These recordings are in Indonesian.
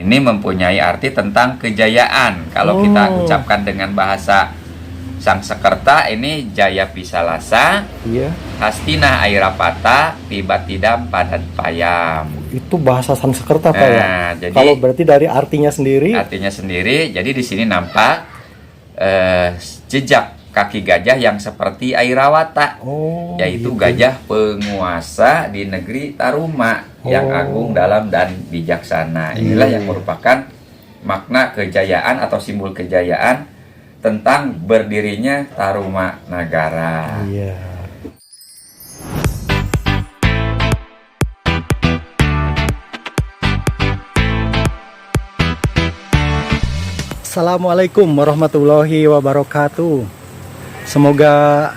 Ini mempunyai arti tentang kejayaan. Kalau kita ucapkan dengan bahasa Sangsekerta, ini Jaya Pisalasa, Hastina Airapata, Tibatidam Padat Payam. Itu bahasa Sangsekerta Pak ya? Jadi, kalau berarti dari artinya sendiri? Artinya sendiri, jadi di sini nampak jejak kaki gajah yang seperti Airawata, yaitu gitu. Gajah penguasa di negeri Taruma yang agung, dalam, dan bijaksana. Inilah yang merupakan makna kejayaan atau simbol kejayaan tentang berdirinya Taruma Nagara. Assalamualaikum warahmatullahi wabarakatuh. Semoga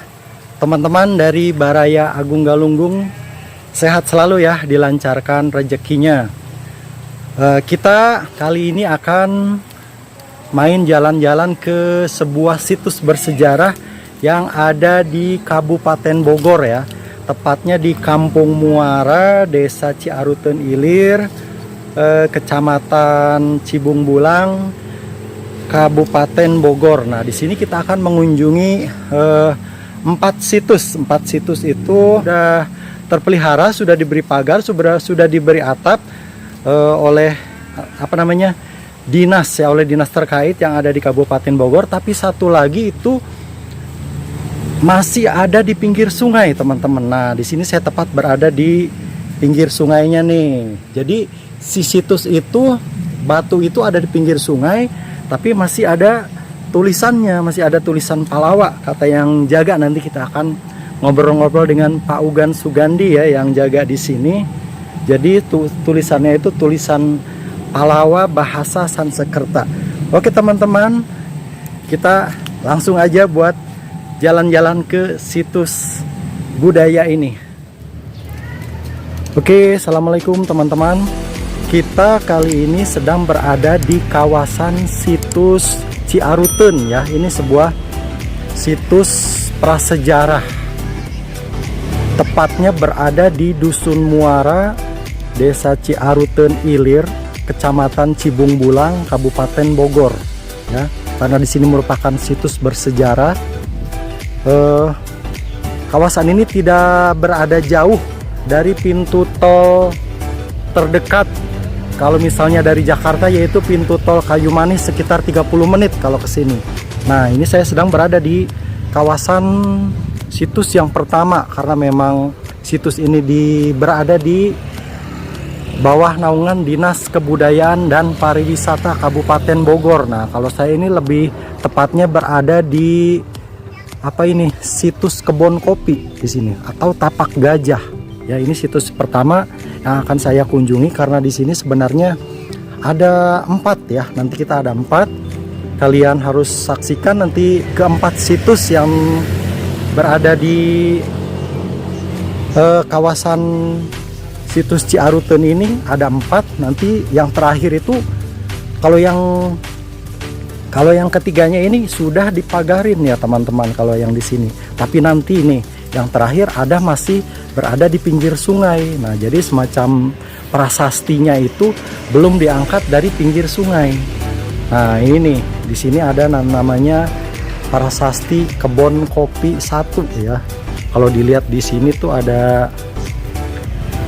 teman-teman dari Baraya Agung Galunggung sehat selalu ya, dilancarkan rezekinya. Kita kali ini akan main jalan-jalan ke sebuah situs bersejarah yang ada di Kabupaten Bogor ya. Tepatnya di Kampung Muara, Desa Ciaruteun Ilir, Kecamatan Cibung Bulang, Kabupaten Bogor. Nah, di sini kita akan mengunjungi 4 situs. 4 situs itu sudah terpelihara, sudah diberi pagar, sudah diberi atap oleh dinas ya, oleh dinas terkait yang ada di Kabupaten Bogor. Tapi satu lagi itu masih ada di pinggir sungai, teman-teman. Nah, di sini saya tepat berada di pinggir sungainya nih. Jadi si situs itu, batu itu ada di pinggir sungai, tapi masih ada tulisannya, masih ada tulisan Palawa, kata yang jaga. Nanti kita akan ngobrol-ngobrol dengan Pak Ugan Sugandi ya, yang jaga di sini. Jadi tulisannya itu tulisan Palawa bahasa Sangsekerta. Oke teman-teman, kita langsung aja buat jalan-jalan ke situs budaya ini. Oke, assalamualaikum teman-teman. Kita kali ini sedang berada di kawasan situs Ciaruteun ya. Ini sebuah situs prasejarah. Tepatnya berada di Dusun Muara, Desa Ciaruteun Ilir, Kecamatan Cibung Bulang, Kabupaten Bogor ya. Karena di sini merupakan situs bersejarah. Kawasan ini tidak berada jauh dari pintu tol terdekat. Kalau misalnya dari Jakarta, yaitu pintu tol Kayu Manis, sekitar 30 menit kalau ke sini. Nah, ini saya sedang berada di kawasan situs yang pertama, karena memang situs ini berada di bawah naungan Dinas Kebudayaan dan Pariwisata Kabupaten Bogor. Nah, kalau saya ini lebih tepatnya berada di situs kebun kopi di sini, atau tapak gajah. Ya, ini situs pertama yang akan saya kunjungi, karena di sini sebenarnya ada 4 ya. Nanti kita ada 4. Kalian harus saksikan nanti keempat situs yang berada di kawasan situs Ciaruteun ini. Ada 4. Nanti yang terakhir itu, kalau yang ketiganya ini sudah dipagarin ya teman-teman, kalau yang di sini. Tapi nanti nih yang terakhir masih berada di pinggir sungai. Nah, jadi semacam prasastinya itu belum diangkat dari pinggir sungai. Nah, ini di sini ada namanya Prasasti Kebon Kopi 1 ya. Kalau dilihat di sini tuh ada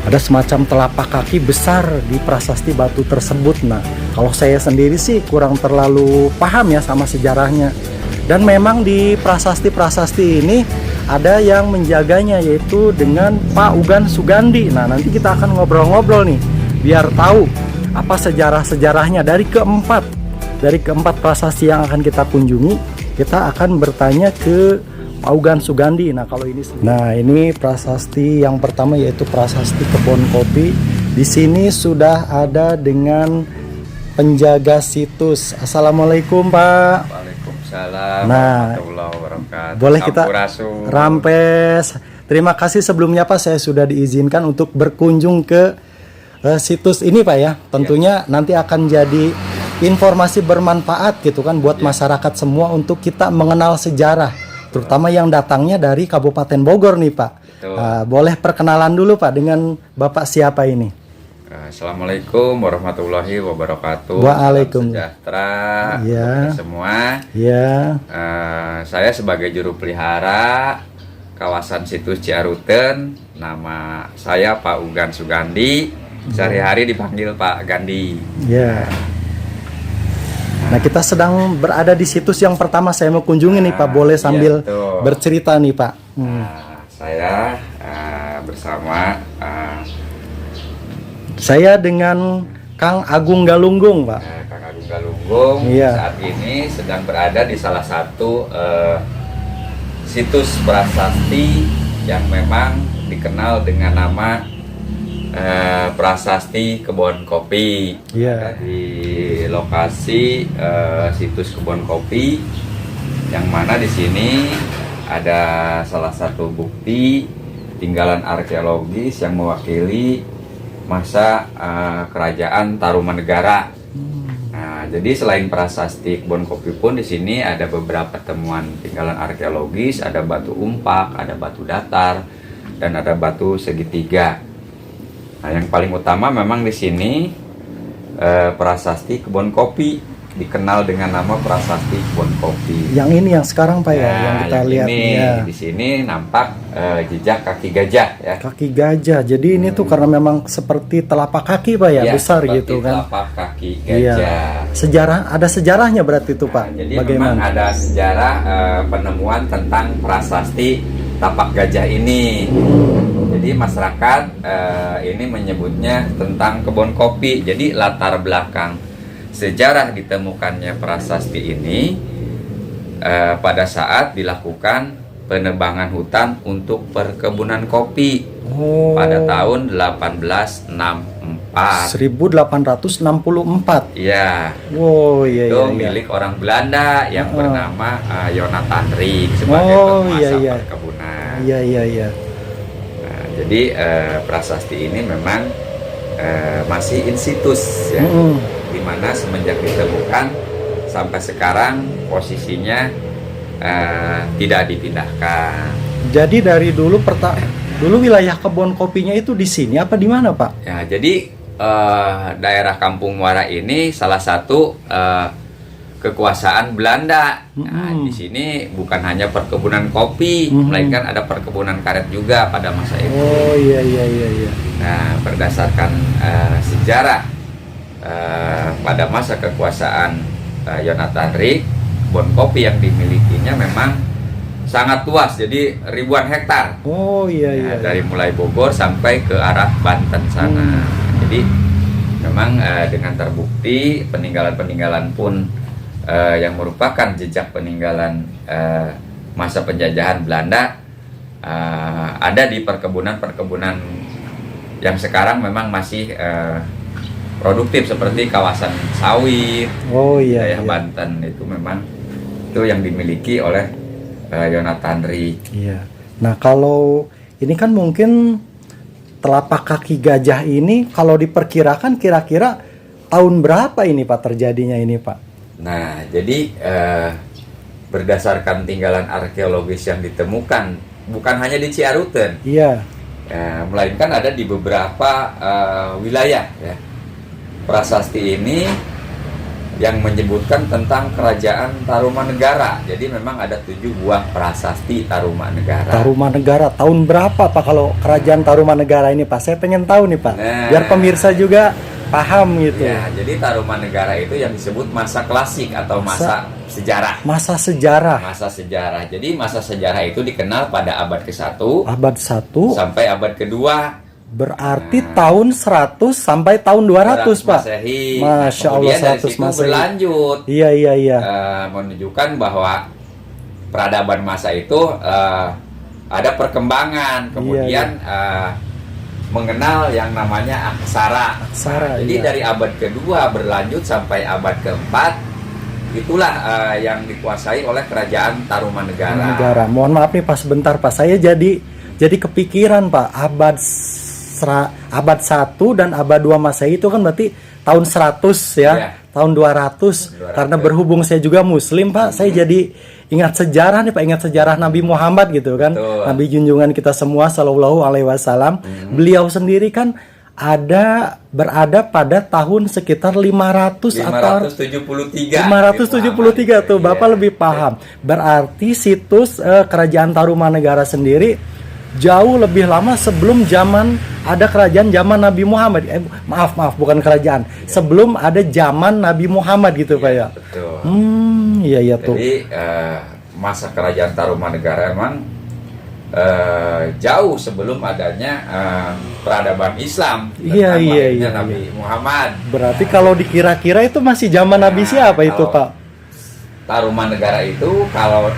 semacam telapak kaki besar di prasasti batu tersebut. Nah, kalau saya sendiri sih kurang terlalu paham ya sama sejarahnya. Dan memang di prasasti-prasasti ini ada yang menjaganya, yaitu dengan Pak Ugan Sugandi. Nah, nanti kita akan ngobrol-ngobrol nih, biar tahu apa sejarah-sejarahnya dari keempat prasasti yang akan kita kunjungi. Kita akan bertanya ke Pak Ugan Sugandi. Nah, ini prasasti yang pertama, yaitu prasasti Kebon Kopi. Di sini sudah ada dengan penjaga situs. Assalamualaikum Pak. Nah, boleh kita rampes. Terima kasih sebelumnya Pak, saya sudah diizinkan untuk berkunjung ke situs ini Pak ya. Tentunya nanti akan jadi informasi bermanfaat gitu kan buat masyarakat semua, untuk kita mengenal sejarah, terutama yang datangnya dari Kabupaten Bogor nih Pak. Boleh perkenalan dulu Pak dengan Bapak siapa ini? Assalamualaikum warahmatullahi wabarakatuh. Waalaikumsalam. Salam sejahtera Ya. untuk semua. Ya. Saya sebagai juru pelihara kawasan situs Ciaruten, nama saya Pak Ugan Sugandi. Sehari-hari dipanggil Pak Gandi. Ya. Nah, kita sedang berada di situs yang pertama saya mau kunjungi nih Pak. Boleh sambil tuh. bercerita nih Pak. Saya bersama Saya dengan Kang Agung Galunggung Pak. Kang Agung Galunggung. Iya. Saat ini sedang berada di salah satu situs prasasti yang memang dikenal dengan nama Prasasti Kebon Kopi. Iya. Di lokasi situs Kebon Kopi, yang mana di sini ada salah satu bukti tinggalan arkeologis yang mewakili masa kerajaan Tarumanegara. Nah, jadi selain prasasti Kebon Kopi pun di sini ada beberapa temuan tinggalan arkeologis, ada batu umpak, ada batu datar, dan ada batu segitiga. Nah, yang paling utama memang di sini prasasti Kebon Kopi, dikenal dengan nama Prasasti Kebon Kopi. Yang ini yang sekarang Pak ya, yang kita lihat ini, ya. di sini nampak jejak kaki gajah ya. Kaki gajah. Jadi ini tuh karena memang seperti telapak kaki Pak ya, Ya, besar seperti gitu kan. telapak kaki Iya. gajah. Sejarah, ada sejarahnya berarti itu Pak. Jadi Bagaimana? memang ada sejarah penemuan tentang prasasti tapak gajah ini. Jadi masyarakat ini menyebutnya tentang kebun kopi. Jadi latar belakang sejarah ditemukannya prasasti ini pada saat dilakukan penebangan hutan untuk perkebunan kopi pada tahun 1864. 1864. Ya. Wow, iya Itu iya. milik orang Belanda yang bernama Jonathan Rik sebagai penguasa perkebunan. Iya iya iya. Nah, jadi prasasti ini memang masih in situs ya, di mana semenjak ditemukan sampai sekarang posisinya tidak dipindahkan. Jadi dari dulu wilayah kebun kopinya itu di sini apa di mana Pak? Ya, jadi daerah Kampung Muara ini salah satu kekuasaan Belanda. Nah, di sini bukan hanya perkebunan kopi, melainkan ada perkebunan karet juga pada masa itu. Oh iya iya iya iya. Nah, berdasarkan sejarah pada masa kekuasaan Jonathan Rik, kebun kopi yang dimilikinya memang sangat luas, jadi ribuan hektar. Oh iya iya. Dari mulai Bogor sampai ke arah Banten sana. Jadi memang dengan terbukti peninggalan-peninggalan pun yang merupakan jejak peninggalan masa penjajahan Belanda ada di perkebunan-perkebunan yang sekarang memang masih produktif seperti kawasan sawit, wilayah Banten itu memang itu yang dimiliki oleh Jonathan Rik. Iya. Nah kalau ini kan mungkin telapak kaki gajah ini kalau diperkirakan kira-kira tahun berapa ini Pak terjadinya ini Pak? Nah jadi berdasarkan tinggalan arkeologis yang ditemukan bukan hanya di Ciaruten, melainkan ada di beberapa wilayah ya. Prasasti ini yang menyebutkan tentang kerajaan Tarumanegara. Jadi memang ada 7 buah prasasti Tarumanegara. Tarumanegara tahun berapa Pak kalau kerajaan Tarumanegara ini Pak? Saya pengen tahu nih Pak. Nah, biar pemirsa juga paham gitu. Ya, jadi Tarumanegara itu yang disebut masa klasik atau masa sejarah. Masa sejarah. Masa sejarah. Jadi masa sejarah itu dikenal pada abad ke-1. Abad 1 sampai abad ke-2. Berarti tahun 100 sampai tahun 200 Pak. Masehi. Masya Allah, kemudian 100 dari situ Masehi. berlanjut. Iya iya iya. Menunjukkan bahwa peradaban masa itu ada perkembangan. Kemudian mengenal yang namanya aksara. Jadi dari abad kedua berlanjut sampai abad keempat, itulah yang dikuasai oleh kerajaan Tarumanegara. Mohon maaf nih Pak sebentar Pak, saya jadi kepikiran Pak, abad 1 dan abad 2 Masehi itu kan berarti tahun 100 ya, tahun 200. Karena berhubung saya juga Muslim Pak, saya jadi ingat sejarah nih Pak, ingat sejarah Nabi Muhammad gitu kan. Nabi junjungan kita semua sallallahu alaihi wasallam. Beliau sendiri kan berada pada tahun sekitar 500 atau 573 tuh Bapak Iya. lebih paham. Berarti situs kerajaan Tarumanegara sendiri jauh lebih lama sebelum zaman ada kerajaan zaman Nabi Muhammad. Maaf bukan kerajaan. Sebelum ada zaman Nabi Muhammad gitu Pak ya. Betul. Iya tuh. Jadi masa kerajaan Tarumanegara emang jauh sebelum adanya peradaban Islam. Iya, tentang iya, lahirnya iya, Nabi Muhammad. Berarti kalau dikira-kira itu masih zaman Nabi siapa itu kalau Pak? Tarumanegara itu kalau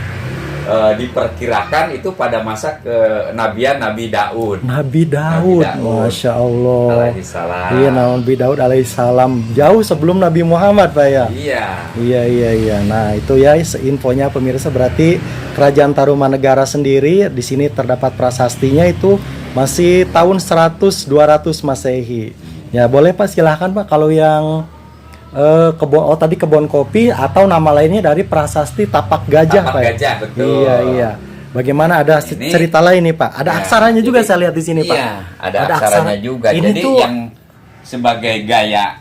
diperkirakan itu pada masa kenabian Nabi Daud. Nabi Daud, Masya Allah. Alaihissalam. Iya, Nabi Daud alaihissalam. Jauh sebelum Nabi Muhammad, Pak ya. Iya. Iya. Nah, itu ya infonya pemirsa. Berarti kerajaan Tarumanegara sendiri di sini terdapat prasastinya itu masih tahun 100-200 Masehi. Ya, boleh Pak, silahkan Pak. Kalau yang tadi kebun kopi atau nama lainnya dari prasasti Tapak Gajah, Tapak Pak. Gajah, betul. Iya. Bagaimana ada cerita lain nih Pak? Ada aksaranya juga saya lihat di sini Pak. Iya, ada aksaranya juga. Ini jadi tuh yang sebagai gaya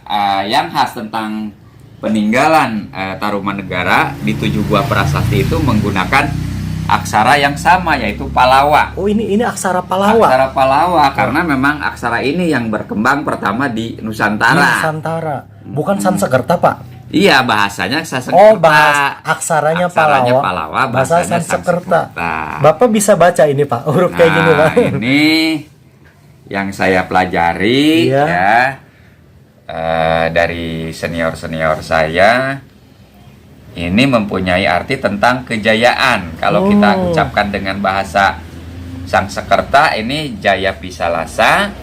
yang khas tentang peninggalan Tarumanegara di 7 buah prasasti itu menggunakan aksara yang sama, yaitu Palawa. Oh, ini aksara Palawa. Aksara Palawa karena memang aksara ini yang berkembang pertama di Nusantara. Nusantara. Bukan Sanskerta, Pak. Iya, bahasanya Sanskerta. Oh, aksaranya Palawa. Bahasa Sanskerta. Bapak bisa baca ini, Pak. Huruf kayak gini, Pak. Ini yang saya pelajari ya dari senior-senior saya. Ini mempunyai arti tentang kejayaan. Kalau kita ucapkan dengan bahasa Sanskerta, ini Jaya Pisalasa,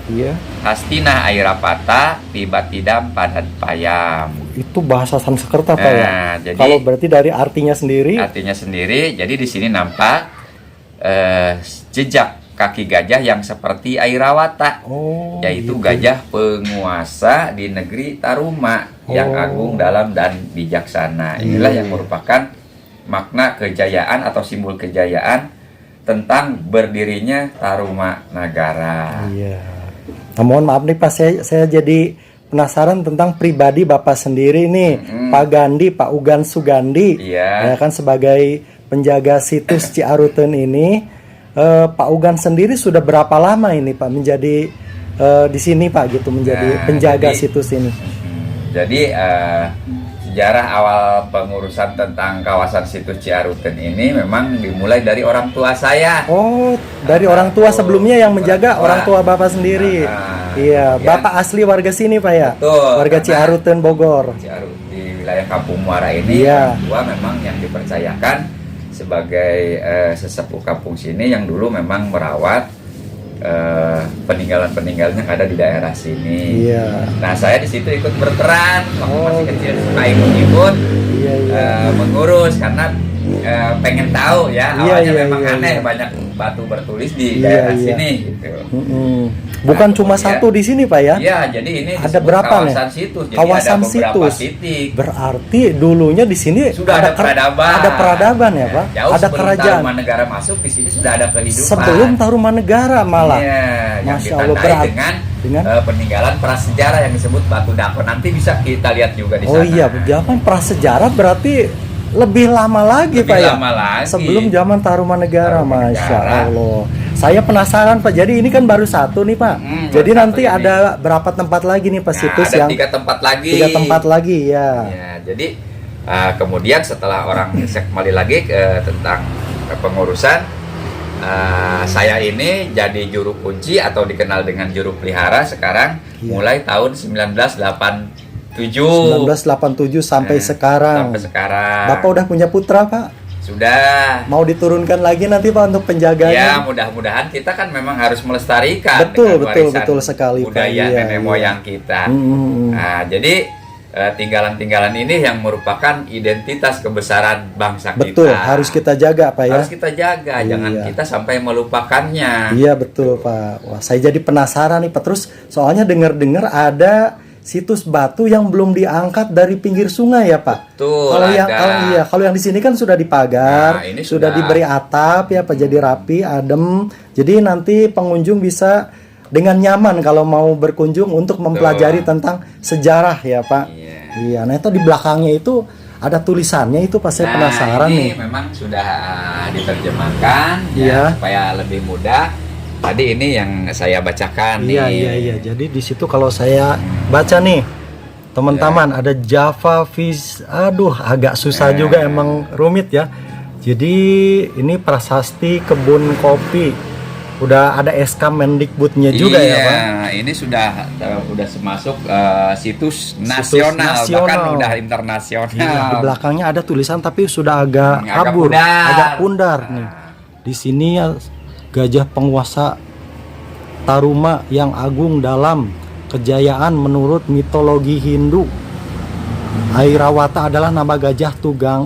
Hastina Airapata, Tibatidam Padat Payam. Itu bahasa Sanskerta Pak ya. Jadi, kalau berarti dari artinya sendiri. Jadi di sini nampak jejak kaki gajah yang seperti Airawata, yaitu gajah penguasa di negeri Taruma yang agung, dalam dan bijaksana. Inilah yang merupakan makna kejayaan atau simbol kejayaan tentang berdirinya Tarumanegara. Iya. Nah, mohon maaf nih Pak, saya jadi penasaran tentang pribadi Bapak sendiri nih, Pak Gandhi, Pak Ugan Sugandi. Iya. Ya kan sebagai penjaga situs Ciaruten ini, Pak Ugan sendiri sudah berapa lama ini Pak menjadi di sini Pak gitu, menjadi penjaga situs ini? Jadi sejarah awal pengurusan tentang kawasan situs Ciaruten ini memang dimulai dari orang tua saya. Oh, dari orang tua sebelumnya yang menjaga orang tua Bapak sendiri. Iya, Bapak asli warga sini Pak ya? Betul. Warga Ciaruten Bogor. Di wilayah Kampung Muara ini orang tua memang yang dipercayakan sebagai sesepuh kampung sini yang dulu memang merawat peninggalan-peninggalan yang ada di daerah sini. Iya. Nah, saya di situ ikut berperan waktu masih kecil, suka ikut mengurus karena pengen tahu ya. Awalnya memang aneh banyak batu bertulis di daerah sini gitu. Bukan cuma satu di sini Pak ya? Iya, jadi ini ada berapa kawasan situs. Jadi kawasan ada beberapa situs. titik. Berarti dulunya di sini sudah ada peradaban. Ada peradaban ya Pak? Jauh ada kerajaan. Tarumanegara masuk di sini sudah ada kehidupan. Sebelum Tarumanegara malah. Iya, yang Masya Allah, ditandai dengan peninggalan prasejarah yang disebut Batu Dako. Nanti bisa kita lihat juga di sana. Oh iya, zaman prasejarah berarti lebih lama lagi Pak ya? Lama lagi. Sebelum zaman Tarumanegara, Masya Allah. Saya penasaran Pak, jadi ini kan baru satu nih Pak. Jadi nanti ada berapa tempat lagi nih Pak situs ada yang 3 tempat lagi. 3 tempat lagi ya. Jadi kemudian setelah orang kembali lagi tentang pengurusan, saya ini jadi juru kunci atau dikenal dengan juru pelihara sekarang mulai tahun 1987 sampai sekarang. Bapak udah punya putra Pak? Sudah. Mau diturunkan lagi nanti Pak untuk penjaganya? Ya, mudah-mudahan kita kan memang harus melestarikan betul sekali budaya nenek moyang kita. Nah, jadi tinggalan-tinggalan ini yang merupakan identitas kebesaran bangsa kita. Betul, harus kita jaga Pak ya. Harus kita jaga, jangan kita sampai melupakannya. Iya betul Pak. Wah, saya jadi penasaran nih Pak. Terus soalnya dengar-dengar ada situs batu yang belum diangkat dari pinggir sungai ya Pak. Betul. Kalau yang di sini kan sudah dipagar, ini sudah diberi atap ya Pak, jadi rapi, adem. Jadi nanti pengunjung bisa dengan nyaman kalau mau berkunjung untuk mempelajari tentang sejarah ya Pak. Iya. Iya, nah itu di belakangnya itu ada tulisannya itu Pak, saya penasaran ini nih. memang sudah diterjemahkan Iya. ya supaya lebih mudah. Tadi ini yang saya bacakan Iya, nih. iya, iya. Jadi di situ kalau saya baca nih, teman-teman ada Java Vis, aduh agak susah juga, emang rumit ya. Jadi ini prasasti kebun kopi. Udah ada SK Mendikbudnya juga ya Pak. Ini sudah masuk situs nasional, nasional. bahkan udah internasional. Iya, di belakangnya ada tulisan tapi sudah agak Agak kabur, pudar. agak pundar nih. Di sini ya, gajah penguasa Taruma yang agung dalam kejayaan menurut mitologi Hindu. Airawata adalah nama gajah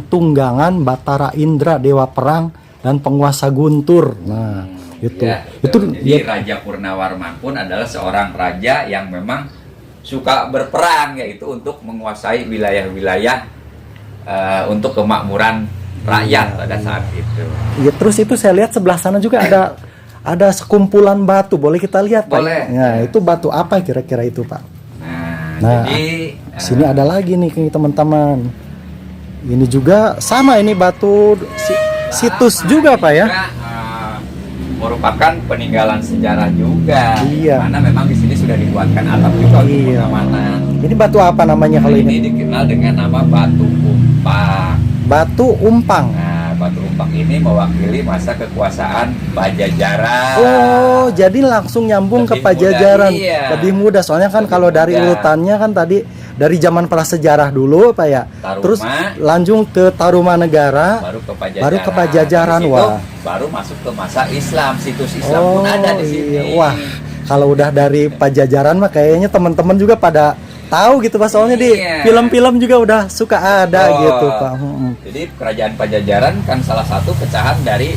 tunggangan Batara Indra, dewa perang dan penguasa Guntur. Nah, itu. Ya, jadi Raja Purnawarman pun adalah seorang raja yang memang suka berperang, yaitu untuk menguasai wilayah-wilayah untuk kemakmuran rakyat pada saat itu. Ya, terus itu saya lihat sebelah sana juga ada sekumpulan batu. Boleh kita lihat Pak? Boleh. Nah, itu batu apa kira-kira itu Pak? Nah, jadi sini ada lagi nih teman-teman. Ini juga sama, ini batu situs juga Pak ya? Merupakan peninggalan sejarah juga. Iya. Karena memang di sini sudah dibuatkan atap juga untuk Iya. pengamanan. Ini batu apa namanya kalau Ini ini? dikenal dengan nama Batu Umpang. Batu Umpang. Nah, Batu Umpang ini mewakili masa kekuasaan Pajajaran. Oh, jadi langsung nyambung ke Lebih Pajajaran. mudah, iya. Lebih mudah, soalnya kan Lebih kalau dari mudah. urutannya kan tadi dari zaman prasejarah dulu Pak ya. Taruma. Terus lanjut ke Tarumanegara, baru ke Pajajaran. Dari situ Wah. wah. Baru masuk ke masa Islam. Situs Islam pun ada di sini. iya. Wah, kalau udah dari Pajajaran mah kayaknya teman-teman juga pada tahu gitu Pak, soalnya di Iya. film-film juga udah suka ada Oh. gitu Pak. Jadi kerajaan Pajajaran kan salah satu pecahan dari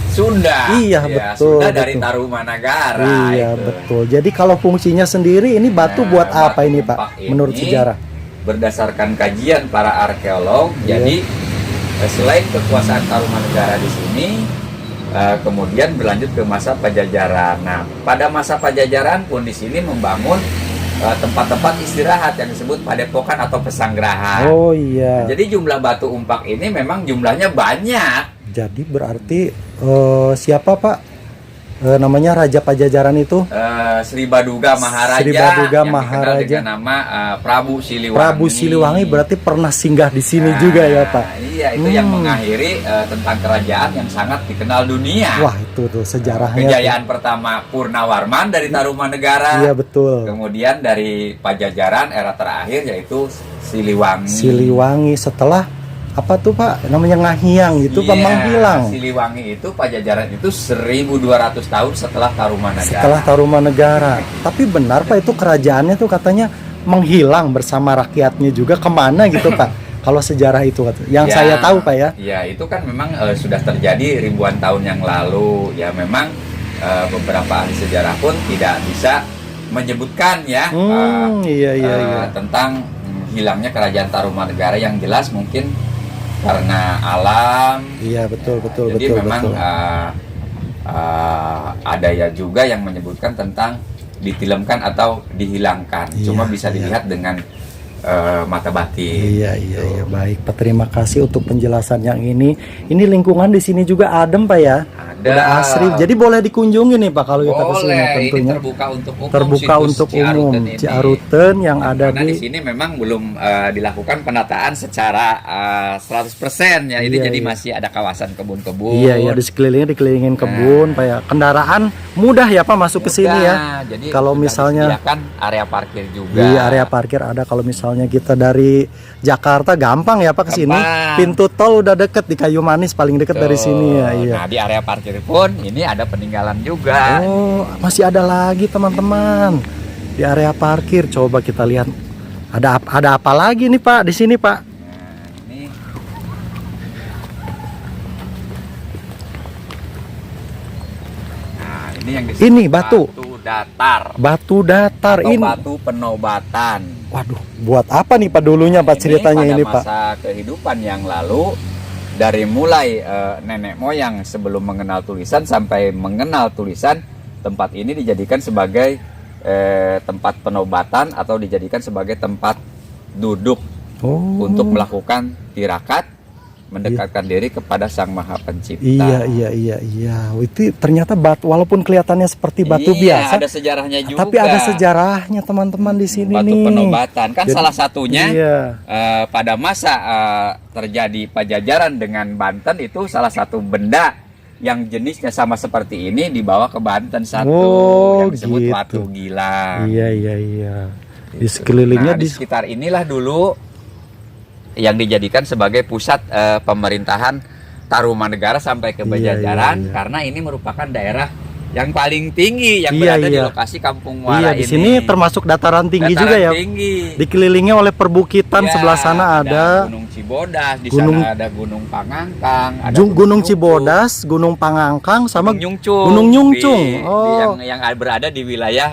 Sunda. Iya, betul, Sunda dari betul. Tarumanagara. Iya itu. betul. Jadi kalau fungsinya sendiri ini batu Nah, buat apa Batu ini Umpak Pak? Menurut ini sejarah? Berdasarkan kajian para arkeolog, Iya. jadi selain kekuasaan Tarumanegara di sini, kemudian berlanjut ke masa Pajajaran. Nah, pada masa Pajajaran pun di sini membangun tempat-tempat istirahat yang disebut padepokan atau pesanggerahan. Oh iya. Jadi jumlah batu umpak ini memang jumlahnya banyak. Jadi berarti siapa Pak? Namanya Raja Pajajaran itu? Sri Baduga Maharaja, Sri Baduga yang Maharaja. dikenal dengan nama Prabu Siliwangi. Prabu Siliwangi berarti pernah singgah di sini juga ya Pak? Iya, itu yang mengakhiri tentang kerajaan yang sangat dikenal dunia. Wah itu tuh sejarahnya. Kejayaan pertama Purnawarman dari Tarumanegara. Iya betul. Kemudian dari Pajajaran era terakhir yaitu Siliwangi. Siliwangi setelah apa tuh Pak? Namanya Ngahiang gitu Pak, Iya, menghilang. Siliwangi itu Pajajaran itu 1200 tahun setelah Tarumanegara. Setelah Tarumanegara. Tapi benar Pak, itu kerajaannya tuh katanya menghilang bersama rakyatnya juga, kemana gitu Pak? Kalau sejarah itu yang Ya, saya tahu Pak ya. Ya itu kan memang sudah terjadi ribuan tahun yang lalu. Ya memang beberapa ahli sejarah pun tidak bisa menyebutkan ya Iya. tentang hilangnya kerajaan Tarumanegara, yang jelas mungkin karena alam. Iya betul. Jadi memang ada ya juga yang menyebutkan tentang ditilamkan atau dihilangkan. Iya, Cuma bisa iya. dilihat dengan mata batin. Iya. Baik Pak, terima kasih untuk penjelasan yang ini. Ini lingkungan di sini juga adem Pak ya. Ada. Udah asri. Jadi boleh dikunjungi nih Pak kalau kita ke sini Boleh, tentunya. ini terbuka untuk umum. Terbuka situs untuk umum. Ciaruten ini. Ciaruten yang ada Karena di di sini memang belum dilakukan penataan secara 100% ya. Ini Iya, jadi iya. masih ada kawasan kebun-kebun. Iya, di sekelilingnya dikelilingin kebun, Pak ya. Kendaraan mudah ya Pak masuk ke sini ya. Jadi Kalau sudah misalnya disediakan area parkir juga. di area parkir ada, kalau misalnya kita dari Jakarta gampang ya Pak ke sini. Gampang. Pintu tol udah deket di Kayu Manis, paling deket dari sini ya. Iya. Nah, di area parkir pun ini ada peninggalan juga. Oh, masih ada lagi teman-teman. Di area parkir coba kita lihat. Ada apa lagi nih Pak di sini Pak? Ini ini yang disebut Ini batu. datar. Batu datar Atau ini. batu penobatan. Waduh, buat apa nih Pak dulunya Pak ceritanya ini pada Pak? masa kehidupan yang lalu, dari mulai nenek moyang sebelum mengenal tulisan sampai mengenal tulisan, tempat ini dijadikan sebagai tempat penobatan atau dijadikan sebagai tempat duduk untuk melakukan tirakat, mendekatkan diri kepada Sang Maha Pencipta. Iya. Itu ternyata batu, walaupun kelihatannya seperti batu biasa, ada sejarahnya juga. tapi ada sejarahnya teman-teman di sini batu nih. penobatan kan. Jadi, salah satunya iya. pada masa terjadi pajajaran dengan Banten itu salah satu benda yang jenisnya sama seperti ini dibawa ke Banten yang disebut gitu. Watu Gilang. Iya. Di sekelilingnya di sekitar inilah dulu yang dijadikan sebagai pusat pemerintahan Tarumanegara sampai ke Pajajaran, karena ini merupakan daerah yang paling tinggi yang berada di lokasi Kampung Muara di ini. sini termasuk dataran tinggi juga ya. Tinggi. Dikelilingi oleh perbukitan, sebelah sana ada Gunung Cibodas, di sana ada Gunung Pangangkang, ada Gunung Cibodas, Gunung Pangangkang, sama Gunung Nyungcung. Yang berada di wilayah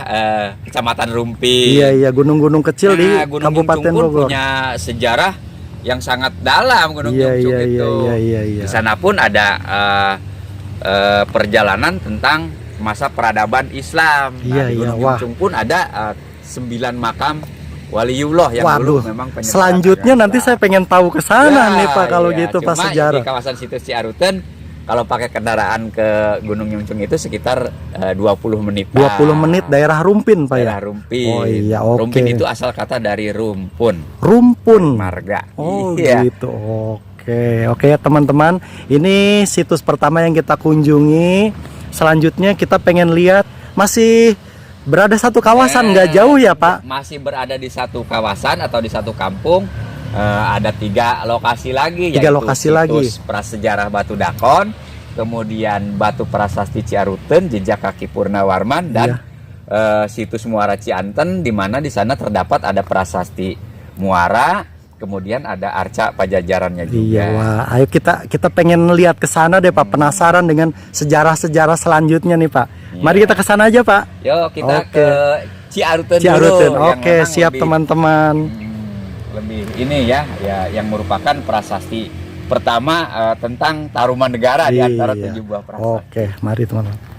Kecamatan Rumpi. Iya, gunung-gunung kecil di Kabupaten Bogor. Punya sejarah yang sangat dalam Gunung Nyungcung itu. Di sana pun ada perjalanan tentang masa peradaban Islam. Di Gunung Nyungcung pun ada 9 makam waliullah yang dulu memang penyebab. Selanjutnya nanti saya pengen tahu ke sana nih Pak kalau gitu Pak sejarah. Di kawasan situs Ciaruten kalau pakai kendaraan ke Gunung Nyungcung itu sekitar 20 menit. 20 menit daerah Rumpin Pak daerah Rumpin. Oh iya, oke. Rumpin itu asal kata dari rumpun. Rumpun. Marga. Oh gitu. Oke ya teman-teman. Ini situs pertama yang kita kunjungi. Selanjutnya kita pengen lihat, masih berada satu kawasan, nggak jauh ya Pak? Masih berada di satu kawasan atau di satu kampung. Ada 3 lokasi lagi, 3 lokasi situs prasejarah Batu Dakon, kemudian Batu Prasasti Ciaruten, Jejak Kaki Purnawarman, dan situs Muara Cianten, di mana di sana terdapat ada prasasti Muara, kemudian ada arca Pajajarannya juga. Iya, wah, ayo kita pengen lihat ke sana deh Pak, penasaran dengan sejarah-sejarah selanjutnya nih Pak. Mari kita ke sana aja Pak. Yuk kita ke Ciaruten dulu. Oke, siap teman-teman. Lebih ini ya yang merupakan prasasti pertama tentang Tarumanegara di antara 7 buah prasasti. Oke, mari teman-teman.